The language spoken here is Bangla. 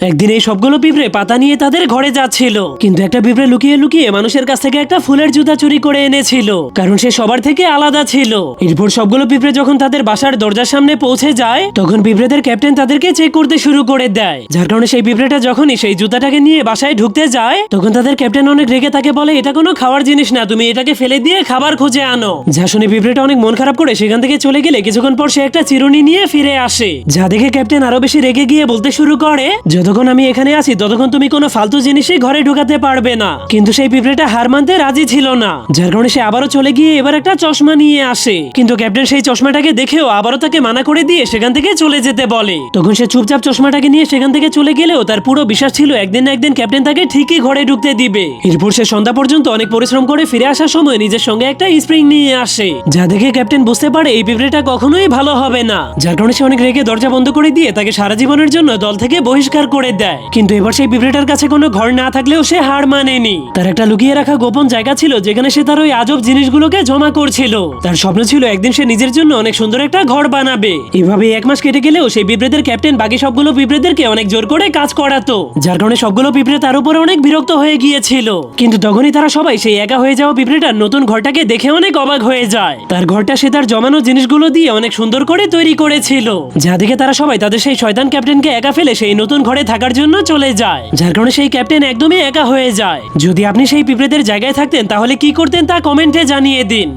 একদিন এই সবগুলো পিঁপড়ে পাতা নিয়ে তাদের ঘরে যাচ্ছিল, কিন্তু একটা পিঁপড়ে লুকিয়ে লুকিয়ে মানুষের কাছ থেকে একটা ফুলের জুতা চুরি করে এনেছিল, কারণ সে সবার থেকে আলাদা ছিল। এরপর সবগুলো পিঁপড়ে যখন তাদের বাসার দরজার সামনে পৌঁছে যায়, তখন পিঁপড়েদের ক্যাপ্টেন তাদেরকে চেক করতে শুরু করে দেয়, যার কারণে সেই পিঁপড়েটা যখনই সেই জুতাটাকে নিয়ে বাসায় ঢুকতে যায়, তখন তাদের ক্যাপ্টেন অনেক রেগে তাকে বলে, এটা কোনো খাওয়ার জিনিস না, তুমি এটাকে ফেলে দিয়ে খাবার খুঁজে আনো। যা শুনে পিঁপড়েটা অনেক মন খারাপ করে সেখান থেকে চলে গেলে কিছুক্ষণ পর সে একটা চিরুনি নিয়ে ফিরে আসে, যা দেখে ক্যাপ্টেন আরো বেশি রেগে গিয়ে বলতে শুরু করে, যতক্ষণ আমি এখানে আছি ততক্ষণ তুমি কোনো ফালতু জিনিসই ঘরে ঢুকাতে পারবে না। কিন্তু সেই পিঁপড়েটা হার মানতে রাজি ছিল না, যার কারণে সে আবারও চলে গিয়ে এবার একটা চশমা নিয়ে আসে, কিন্তু ক্যাপ্টেন সেই চশমাটাকে দেখেও আবারও তাকে মানা করে দিয়ে সেখান থেকে চলে যেতে বলে। তখন সে চুপচাপ চশমাটাকে নিয়ে সেখান থেকে চলে গেলেও তার পুরো বিশ্বাস ছিল একদিন না একদিন ক্যাপ্টেন তাকে ঠিকই ঘরে ঢুকতে দিবে। এরপর সে সন্ধ্যা পর্যন্ত অনেক পরিশ্রম করে ফিরে আসার সময় নিজের সঙ্গে একটা স্প্রিং নিয়ে আসে, যা দেখে ক্যাপ্টেন বুঝতে পারে এই পিঁপড়েটা কখনোই ভালো হবে না, যার কারণে সে অনেক রেগে দরজা বন্ধ করে দিয়ে তাকে সারা জীবনের জন্য দল থেকে বহিষ্কার করে দেয়। কিন্তু এবার সেই পিঁপড়েটার কাছে কোনো ঘর না থাকলেও সে হার মানেনি। তার একটা লুকিয়ে রাখা গোপন জায়গা ছিল যেখানে সে তার ওই আজব জিনিসগুলোকে জমা করছিল। তার স্বপ্ন ছিল একদিন সে নিজের জন্য অনেক সুন্দর একটা ঘর বানাবে। এভাবে এক মাস কেটে গেলেও সেই পিঁপড়েদের ক্যাপ্টেন বাকি সবগুলো পিঁপড়েদেরকে অনেক জোর করে কাজ করাতো, যার কারণে সবগুলো পিঁপড়ে তার উপরে অনেক বিরক্ত হয়ে গিয়েছিল। কিন্তু তখনই তারা সবাই সেই একা হয়ে যাওয়া পিঁপড়েটার নতুন ঘরটাকে দেখে অনেক অবাক হয়ে যায়। তার ঘরটা সে তার জমানো জিনিসগুলো দিয়ে অনেক সুন্দর করে তৈরি করেছিল, যা দেখে তারা সবাই তাদের সেই শয়তান ক্যাপ্টেনকে একা ফেলে সেই নতুন ঘরে থাকার জন্য চলে যায়, যার কারণে সেই ক্যাপ্টেন একদমই একা হয়ে যায়। যদি আপনি সেই পিঁপড়েদের জায়গায় থাকতেন তাহলে কি করতেন তা কমেন্টে জানিয়ে দিন।